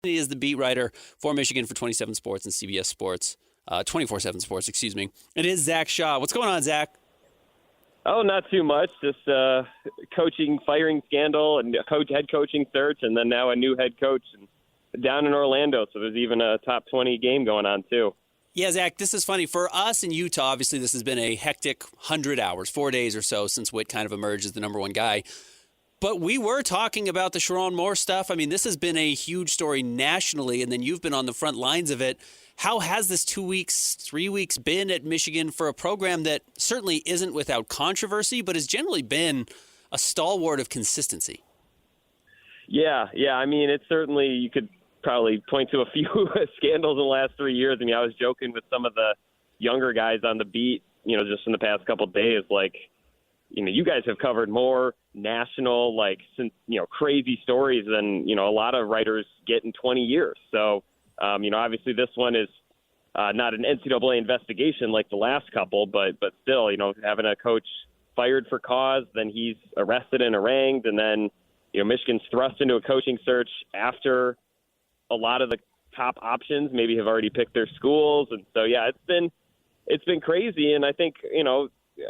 He is the beat writer for Michigan for 27 Sports and CBS Sports, 24/7 Sports, excuse me. It is Zach Shaw. What's going on, Zach? Oh, not too much. Just coaching, firing scandal, and head coaching search, and then now a new head coach down in Orlando. So there's even a top 20 game going on, too. Yeah, Zach, this is funny. For us in Utah, obviously this has been a hectic 100 hours, 4 days or so since Witt kind of emerged as the number one guy. But we were talking about the Sharon Moore stuff. I mean, this has been a huge story nationally, and then you've been on the front lines of it. How has this 2 weeks, 3 weeks been at Michigan for a program that certainly isn't without controversy, but has generally been a stalwart of consistency? Yeah. I mean, it's certainly, you could probably point to a few scandals in the last 3 years. I mean, I was joking with some of the younger guys on the beat, just in the past couple of days, like, you guys have covered more national, crazy stories than, a lot of writers get in 20 years. So, obviously this one is not an NCAA investigation like the last couple, but still, having a coach fired for cause, then he's arrested and arraigned, and then, Michigan's thrust into a coaching search after a lot of the top options maybe have already picked their schools. And so, yeah, it's been crazy. And I think,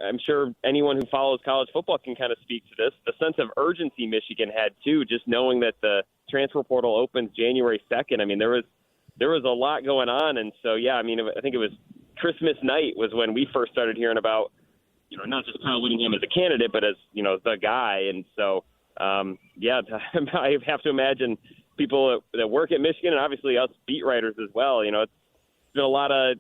I'm sure anyone who follows college football can kind of speak to this. The sense of urgency Michigan had, too, just knowing that the transfer portal opens January 2nd. I mean, there was a lot going on. And so, yeah, I mean, I think it was Christmas night was when we first started hearing about, not just Kyle Whittingham as a candidate, but as, the guy. And so, yeah, I have to imagine people that work at Michigan and obviously us beat writers as well. It's been a lot of,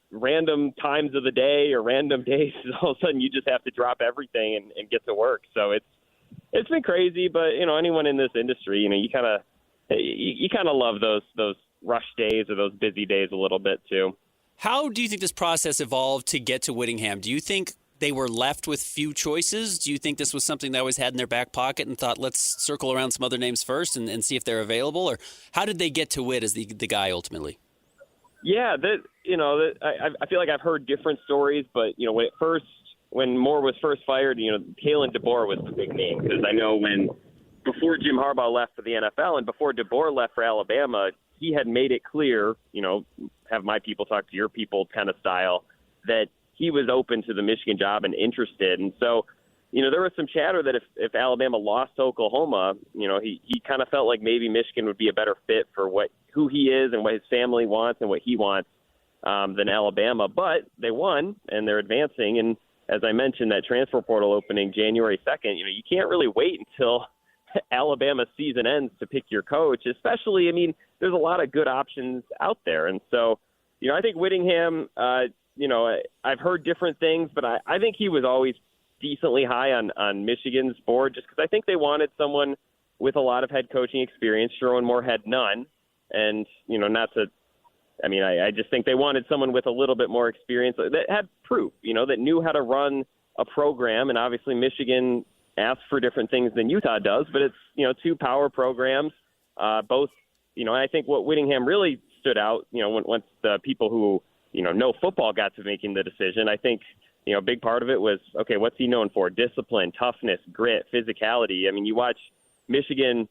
random times of the day or random days. All of a sudden you just have to drop everything and get to work. So it's been crazy, but anyone in this industry, you kind of love those rush days or those busy days a little bit too. How do you think this process evolved to get to Whittingham? Do you think they were left with few choices? Do you think this was something they always had in their back pocket and thought, let's circle around some other names first and see if they're available? Or how did they get to Witt as the guy ultimately? Yeah, I feel like I've heard different stories, but when Moore was first fired, Kalen DeBoer was the big name, because I know before Jim Harbaugh left for the NFL and before DeBoer left for Alabama, he had made it clear, have my people talk to your people kind of style, that he was open to the Michigan job and interested. And so, there was some chatter that if Alabama lost to Oklahoma, he kind of felt like maybe Michigan would be a better fit for who he is and what his family wants and what he wants than Alabama. But they won, and they're advancing. And as I mentioned, that transfer portal opening January 2nd, you can't really wait until Alabama's season ends to pick your coach, especially, there's a lot of good options out there. And so, I think Whittingham, I've heard different things, but I think he was always decently high on Michigan's board, just because I think they wanted someone with a lot of head coaching experience. Sharon Moore had none. And, I just think they wanted someone with a little bit more experience that had proof, that knew how to run a program. And obviously Michigan asks for different things than Utah does, but it's, two power programs, both, I think what Whittingham really stood out, once the people who, know football got to making the decision, I think, a big part of it was, okay, what's he known for? Discipline, toughness, grit, physicality. You watch Michigan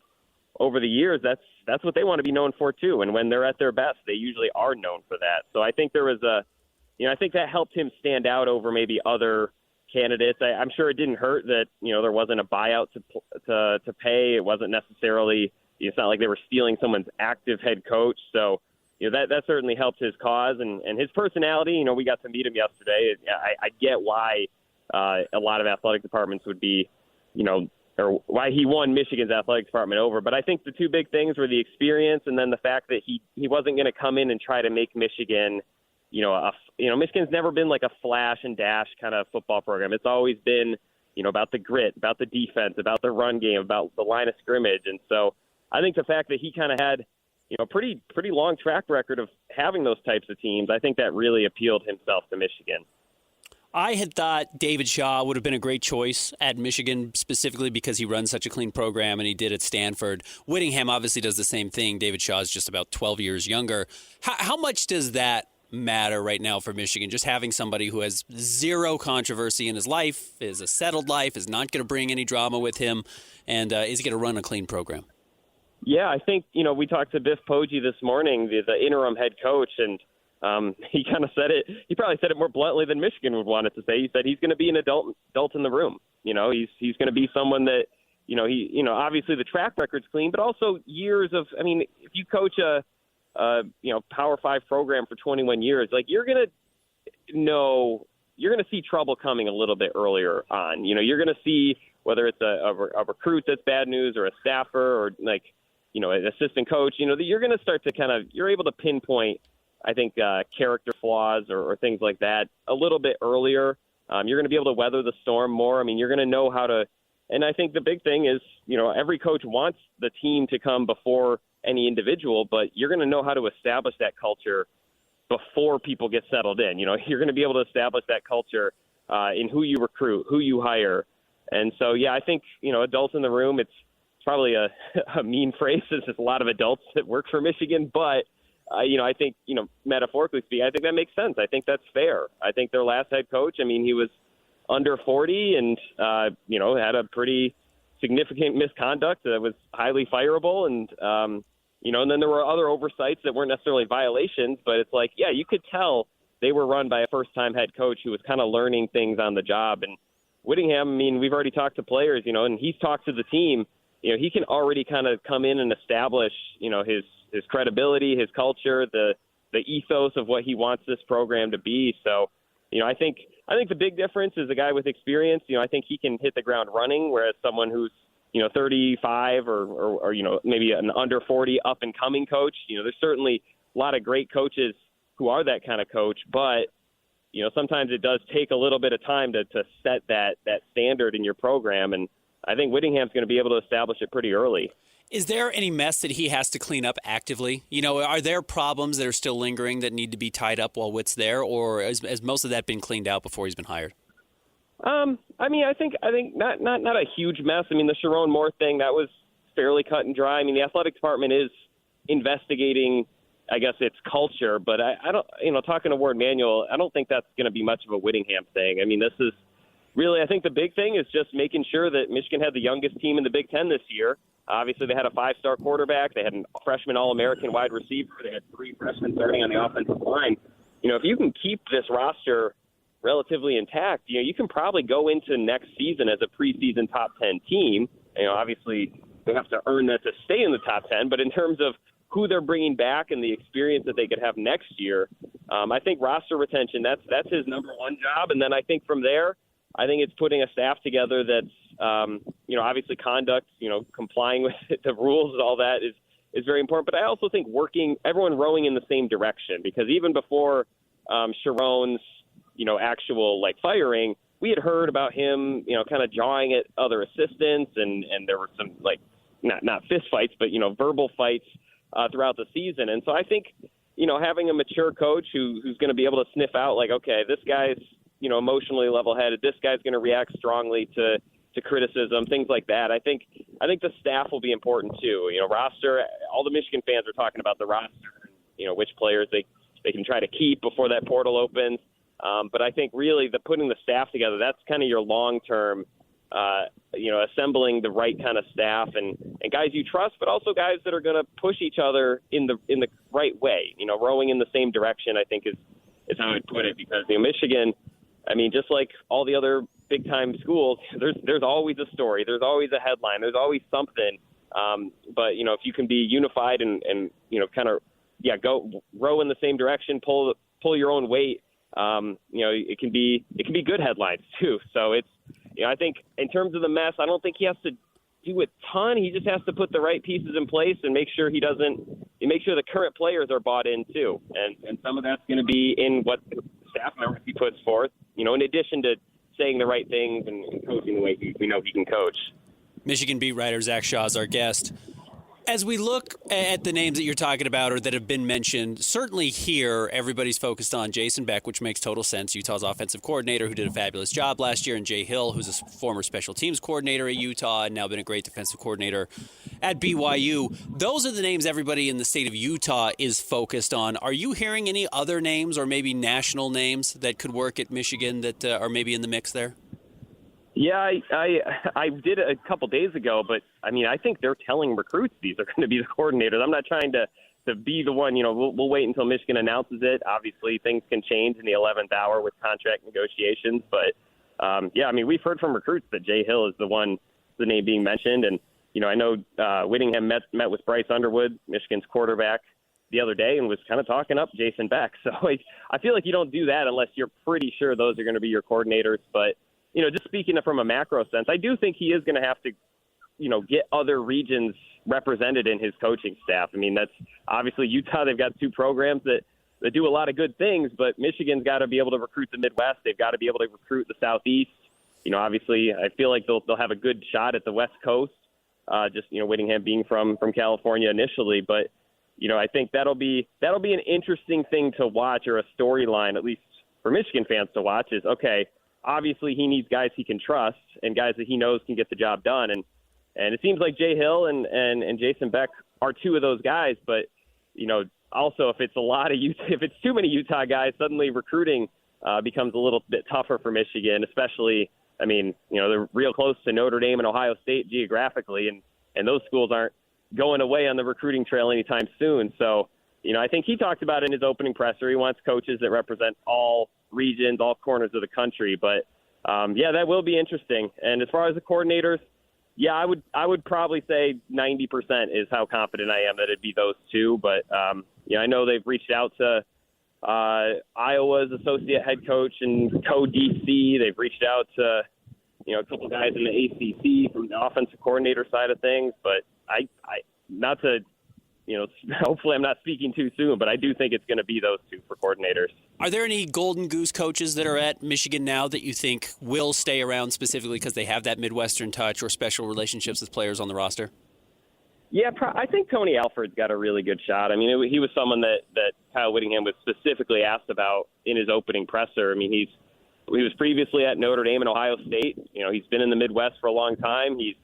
over the years, that's what they want to be known for too. And when they're at their best, they usually are known for that. So I think there was I think that helped him stand out over maybe other candidates. I'm sure it didn't hurt that, there wasn't a buyout to pay. It wasn't necessarily, it's not like they were stealing someone's active head coach. So, that certainly helped his cause and his personality. We got to meet him yesterday. I get why a lot of athletic departments would be, or why he won Michigan's athletic department over. But I think the two big things were the experience and then the fact that he wasn't going to come in and try to make Michigan, Michigan's never been like a flash and dash kind of football program. It's always been, about the grit, about the defense, about the run game, about the line of scrimmage. And so I think the fact that he kind of had, a pretty long track record of having those types of teams, I think that really appealed himself to Michigan. I had thought David Shaw would have been a great choice at Michigan, specifically because he runs such a clean program and he did at Stanford. Whittingham obviously does the same thing. David Shaw is just about 12 years younger. How much does that matter right now for Michigan? Just having somebody who has zero controversy in his life, is a settled life, is not going to bring any drama with him, and is going to run a clean program. Yeah, I think, we talked to Biff Poggi this morning, the interim head coach, and he kind of said it. He probably said it more bluntly than Michigan would want it to say. He said he's going to be an adult in the room. He's going to be someone that, obviously the track record's clean, but also years of, if you coach a Power 5 program for 21 years, like you're going to see trouble coming a little bit earlier on. You're going to see whether it's a recruit that's bad news or a staffer or an assistant coach, you're going to start to you're able to pinpoint, I think, character flaws or things like that a little bit earlier. You're going to be able to weather the storm more. You're going to know how to, and I think the big thing is, every coach wants the team to come before any individual, but you're going to know how to establish that culture before people get settled in. You're going to be able to establish that culture in who you recruit, who you hire. And so, yeah, I think, adults in the room, it's probably a mean phrase. There's just a lot of adults that work for Michigan, but I think, metaphorically speaking, I think that makes sense. I think that's fair. I think their last head coach, he was under 40 and, had a pretty significant misconduct that was highly fireable. And, and then there were other oversights that weren't necessarily violations, but it's like, yeah, you could tell they were run by a first-time head coach who was kind of learning things on the job. And Whittingham, we've already talked to players, and he's talked to the team. He can already kind of come in and establish, his credibility, his culture, the ethos of what he wants this program to be. So, I think the big difference is a guy with experience. I think he can hit the ground running, whereas someone who's 35 or maybe an under 40 up and coming coach. There's certainly a lot of great coaches who are that kind of coach, but sometimes it does take a little bit of time to set that standard in your program. And I think Whittingham's going to be able to establish it pretty early. Is there any mess that he has to clean up actively? Are there problems that are still lingering that need to be tied up while Witt's there, or has most of that been cleaned out before he's been hired? I think not a huge mess. The Sharon Moore thing, that was fairly cut and dry. The athletic department is investigating, I guess, its culture, but I don't, talking to Ward Manuel, I don't think that's going to be much of a Whittingham thing. This is really, I think the big thing is just making sure that Michigan had the youngest team in the Big Ten this year. Obviously, they had a 5-star quarterback. They had a freshman All-American wide receiver. They had 3 freshmen starting on the offensive line. If you can keep this roster relatively intact, you can probably go into next season as a preseason top 10 team. Obviously, they have to earn that to stay in the top 10. But in terms of who they're bringing back and the experience that they could have next year, I think roster retention, that's his number one job. And then I think from there, I think it's putting a staff together that's, obviously conduct, complying with the rules and all that is very important. But I also think everyone rowing in the same direction, because even before Sharon's, actual firing, we had heard about him, kind of jawing at other assistants, and there were some not fist fights, but verbal fights throughout the season. And so I think, having a mature coach who's going to be able to sniff out okay, this guy's emotionally level-headed, this guy's going to react strongly to criticism, things like that. I think the staff will be important too. Roster. All the Michigan fans are talking about the roster, which players they can try to keep before that portal opens. But I think really putting the staff together, that's kind of your long-term, assembling the right kind of staff and guys you trust, but also guys that are going to push each other in the right way. Rowing in the same direction, I think is how I'd put it, because Michigan, just like all the other big-time schools, there's always a story, there's always a headline, there's always something. But if you can be unified and kind of go row in the same direction, pull your own weight. It can be good headlines too. So it's, I think in terms of the mess, I don't think he has to do a ton. He just has to put the right pieces in place and make sure make sure the current players are bought in too. And some of that's going to be in what staff members he puts forth, in addition to saying the right things and coaching the way we know he can coach. Michigan beat writer Zach Shaw is our guest. As we look at the names that you're talking about or that have been mentioned, certainly here everybody's focused on Jason Beck, which makes total sense. Utah's offensive coordinator who did a fabulous job last year, and Jay Hill, who's a former special teams coordinator at Utah and now been a great defensive coordinator at BYU. Those are the names everybody in the state of Utah is focused on. Are you hearing any other names or maybe national names that could work at Michigan that are maybe in the mix there? Yeah, I did it a couple days ago, but I mean, I think they're telling recruits these are going to be the coordinators. I'm not trying to be the one. We'll wait until Michigan announces it. Obviously, things can change in the 11th hour with contract negotiations, but yeah, I mean, we've heard from recruits that Jay Hill is the name being mentioned, and I know Whittingham met with Bryce Underwood, Michigan's quarterback, the other day, and was kind of talking up Jason Beck. So I feel like you don't do that unless you're pretty sure those are going to be your coordinators, but. Just speaking from a macro sense, I do think he is going to have to, get other regions represented in his coaching staff. I mean, that's obviously Utah. They've got two programs that do a lot of good things, but Michigan's got to be able to recruit the Midwest. They've got to be able to recruit the Southeast. Obviously, I feel like they'll have a good shot at the West Coast. Whittingham being from California initially, but I think that'll be an interesting thing to watch, or a storyline, at least for Michigan fans to watch. Is okay. Obviously, he needs guys he can trust and guys that he knows can get the job done. And it seems like Jay Hill and Jason Beck are two of those guys. But, also if it's if it's too many Utah guys, suddenly recruiting becomes a little bit tougher for Michigan, especially, I mean, they're real close to Notre Dame and Ohio State geographically, and those schools aren't going away on the recruiting trail anytime soon. So, I think he talked about in his opening presser, he wants coaches that represent all regions, all corners of the country. But yeah, that will be interesting. And as far as the coordinators, yeah, I would probably say 90% is how confident I am that it'd be those two. But I know they've reached out to Iowa's associate head coach and co-DC. They've reached out to a couple guys in the ACC from the offensive coordinator side of things. But I not to hopefully I'm not speaking too soon, but I do think it's going to be those two for coordinators. Are there any Golden Goose coaches that are at Michigan now that you think will stay around specifically because they have that Midwestern touch or special relationships with players on the roster? Yeah, I think Tony Alford's got a really good shot. I mean, he was someone that Kyle Whittingham was specifically asked about in his opening presser. I mean, he was previously at Notre Dame and Ohio State. He's been in the Midwest for a long time. He's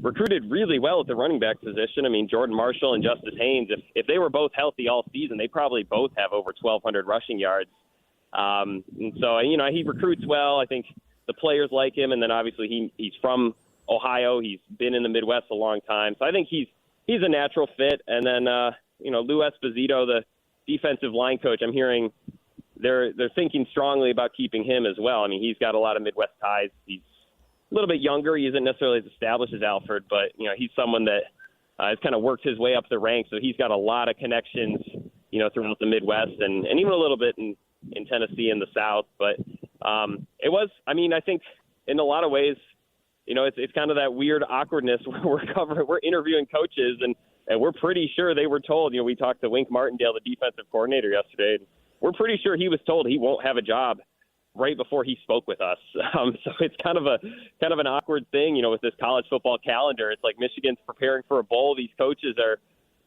recruited really well at the running back position. I mean, Jordan Marshall and Justice Haynes, if they were both healthy all season, they probably both have over 1,200 rushing yards. And so, he recruits well. I think the players like him. And then obviously he's from Ohio. He's been in the Midwest a long time. So I think he's a natural fit. And then, Lou Esposito, the defensive line coach, I'm hearing they're thinking strongly about keeping him as well. I mean, he's got a lot of Midwest ties. He's a little bit younger. He isn't necessarily as established as Alford, but, he's someone that has kind of worked his way up the ranks. So he's got a lot of connections, throughout the Midwest and even a little bit in Tennessee and the South. But I think in a lot of ways, it's kind of that weird awkwardness where we're interviewing coaches and we're pretty sure they were told, we talked to Wink Martindale, the defensive coordinator yesterday, and we're pretty sure he was told he won't have a job right before he spoke with us. So it's kind of an awkward thing, with this college football calendar. It's like Michigan's preparing for a bowl. These coaches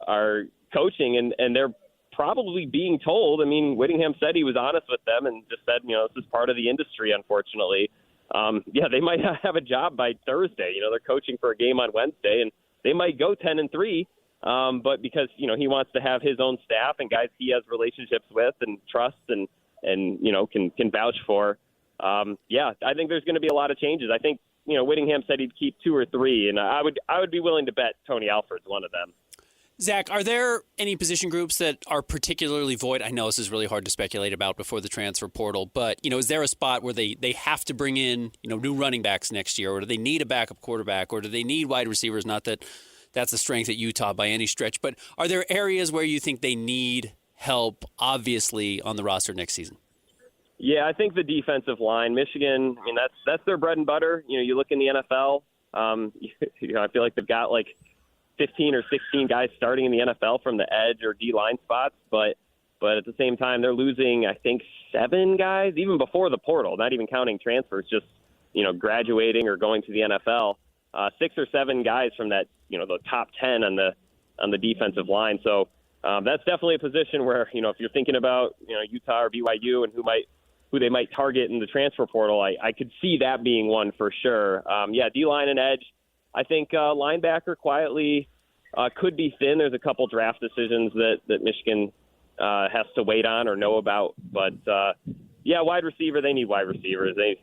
are coaching and they're probably being told. I mean, Whittingham said he was honest with them and just said, this is part of the industry, unfortunately. They might have a job by Thursday. They're coaching for a game on Wednesday and they might go 10-3. But because, he wants to have his own staff and guys he has relationships with and trusts and can vouch for. I think there's going to be a lot of changes. I think, Whittingham said he'd keep 2 or 3, and I would be willing to bet Tony Alford's one of them. Zach, are there any position groups that are particularly void? I know this is really hard to speculate about before the transfer portal, but, is there a spot where they have to bring in, new running backs next year, or do they need a backup quarterback, or do they need wide receivers? Not that that's a strength at Utah by any stretch, but are there areas where you think they need help, obviously, on the roster next season? Yeah, I think the defensive line, Michigan, I mean, that's their bread and butter. You look in the NFL, I feel like they've got like 15 or 16 guys starting in the NFL from the edge or D-line spots, but at the same time, they're losing, I think, 7 guys, even before the portal, not even counting transfers, just, graduating or going to the NFL. 6 or 7 guys from that, the top 10 on the defensive line. So that's definitely a position where, if you're thinking about, Utah or BYU and who they might target in the transfer portal, I could see that being one for sure. D-line and edge. I think linebacker quietly could be thin. There's a couple draft decisions that Michigan has to wait on or know about. But, Yeah, wide receiver. They need wide receivers. They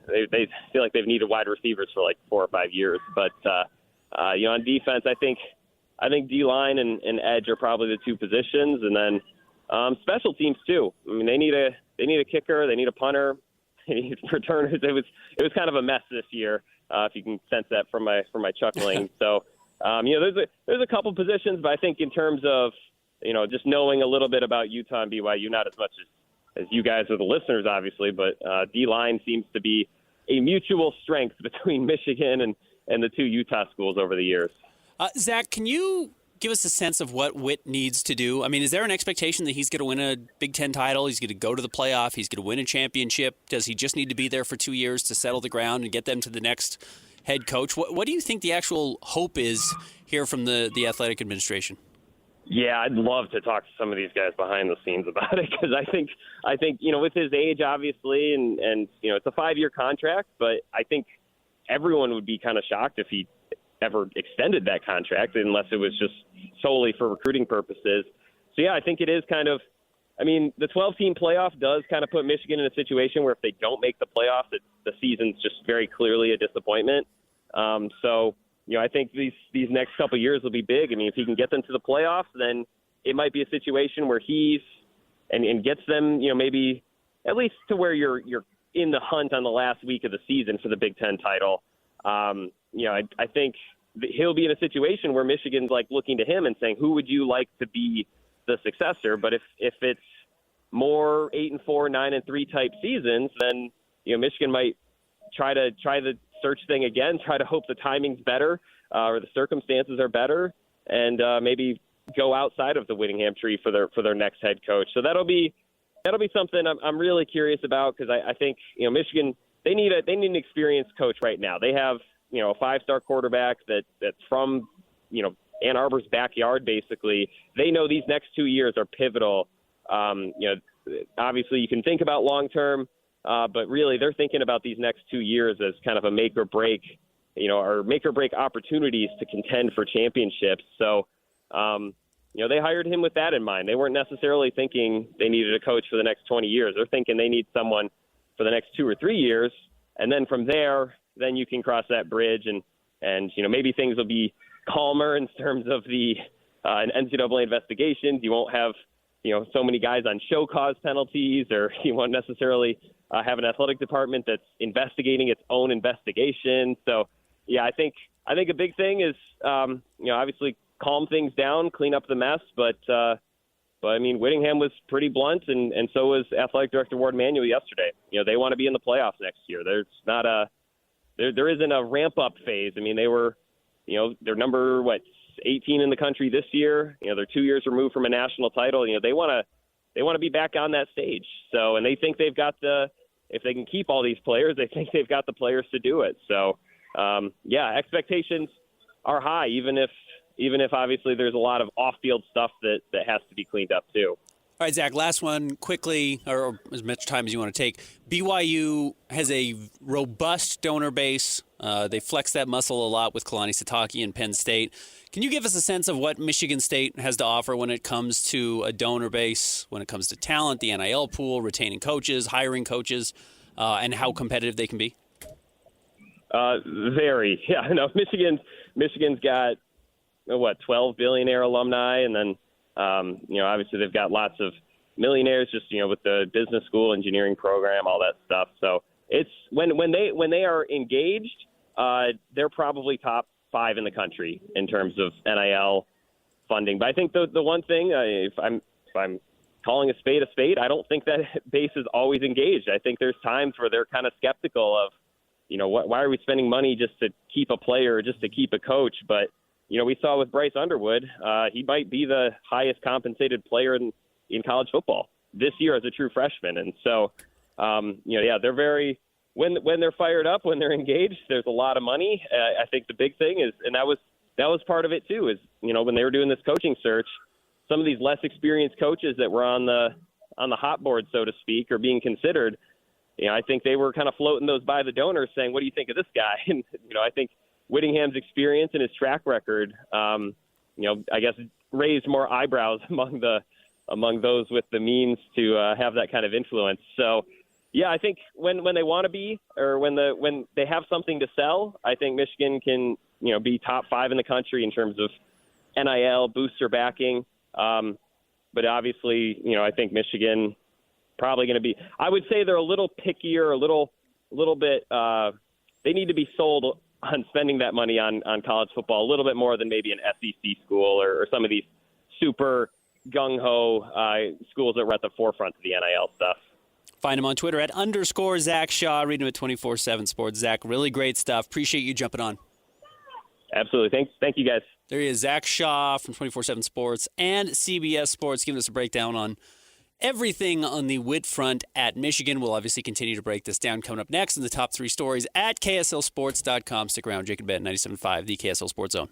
feel like they've needed wide receivers for like 4 or 5 years. But on defense, I think D-line and edge are probably the two positions, and then special teams too. I mean, they need a kicker. They need a punter. They need returners. It was kind of a mess this year. If you can sense that from my chuckling. So there's a couple positions, but I think in terms of just knowing a little bit about Utah and BYU, not as much as you guys are the listeners, obviously, but D-line seems to be a mutual strength between Michigan and the two Utah schools over the years. Zach, can you give us a sense of what Whit needs to do? I mean, is there an expectation that he's going to win a Big Ten title? He's going to go to the playoff? He's going to win a championship? Does he just need to be there for 2 years to settle the ground and get them to the next head coach? What do you think the actual hope is here from the athletic administration? Yeah, I'd love to talk to some of these guys behind the scenes about it, because I think with his age, obviously, and it's a 5-year contract, but I think everyone would be kind of shocked if he ever extended that contract, unless it was just solely for recruiting purposes. So yeah, I think it is the 12-team playoff does kind of put Michigan in a situation where if they don't make the playoffs, the season's just very clearly a disappointment. I think these next couple of years will be big. I mean, if he can get them to the playoffs, then it might be a situation where he's and gets them, maybe at least to where you're in the hunt on the last week of the season for the Big Ten title. I think he'll be in a situation where Michigan's like looking to him and saying, who would you like to be the successor? But if it's more 8-4, 9-3 type seasons, then Michigan might try the search thing again, try to hope the timing's better or the circumstances are better, and maybe go outside of the Whittingham tree for their next head coach. So that'll be something I'm really curious about, because I think Michigan, they need an experienced coach right now. They have a 5-star quarterback that's from Ann Arbor's backyard, basically. They know these next 2 years are pivotal. Obviously you can think about long term, but really they're thinking about these next 2 years as kind of a make or break, or make or break opportunities to contend for championships. So, they hired him with that in mind. They weren't necessarily thinking they needed a coach for the next 20 years. They're thinking they need someone for the next 2 or 3 years. And then from there, then you can cross that bridge and maybe things will be calmer in terms of the NCAA investigations. You won't have, so many guys on show cause penalties, or you won't necessarily have an athletic department that's investigating its own investigation. So, yeah, I think a big thing is, obviously calm things down, clean up the mess. But I mean, Whittingham was pretty blunt, and so was Athletic Director Ward Manuel yesterday. They want to be in the playoffs next year. There isn't a ramp-up phase. I mean, they were, they're number, 18 in the country this year. They're 2 years removed from a national title. They want to be back on that stage. So, and they think they've got if they can keep all these players, they think they've got the players to do it. So, expectations are high, even if obviously there's a lot of off-field stuff that has to be cleaned up too. All right, Zach, last one quickly, or as much time as you want to take. BYU has a robust donor base. They flex that muscle a lot with Kalani Sitake and Penn State. Can you give us a sense of what Michigan State has to offer when it comes to a donor base, when it comes to talent, the NIL pool, retaining coaches, hiring coaches, and how competitive they can be? Very. Yeah, no, Michigan's got, 12 billionaire alumni, and then obviously they've got lots of millionaires just, with the business school engineering program, all that stuff. So it's when they are engaged, they're probably top 5 in the country in terms of NIL funding. But I think the one thing, if I'm calling a spade, I don't think that base is always engaged. I think there's times where they're kind of skeptical of, why are we spending money just to keep a player, just to keep a coach? But we saw with Bryce Underwood, he might be the highest compensated player in college football this year as a true freshman. And so, they're very, when they're fired up, when they're engaged, there's a lot of money. I think the big thing is, and that was part of it too, is, when they were doing this coaching search, some of these less experienced coaches that were on the hot board, so to speak, are being considered. I think they were kind of floating those by the donors saying, what do you think of this guy? And, I think Whittingham's experience and his track record, I guess raised more eyebrows among those with the means to have that kind of influence. So, Yeah, I think when they want to be, or when they have something to sell, I think Michigan can be top 5 in the country in terms of NIL booster backing. But obviously, I think Michigan probably going to be. I would say they're a little pickier, a little bit. They need to be sold on spending that money on college football a little bit more than maybe an SEC school or some of these super gung-ho schools that were at the forefront of the NIL stuff. Find him on Twitter at _Zach Shaw. Read him at 24/7 Sports. Zach, really great stuff. Appreciate you jumping on. Absolutely. Thank you, guys. There he is, Zach Shaw from 24/7 Sports and CBS Sports, giving us a breakdown on everything on the Whit front at Michigan. We'll obviously continue to break this down coming up next in the top 3 stories at KSLSports.com. Stick around. Jake and Ben, 97.5, the KSL Sports Zone.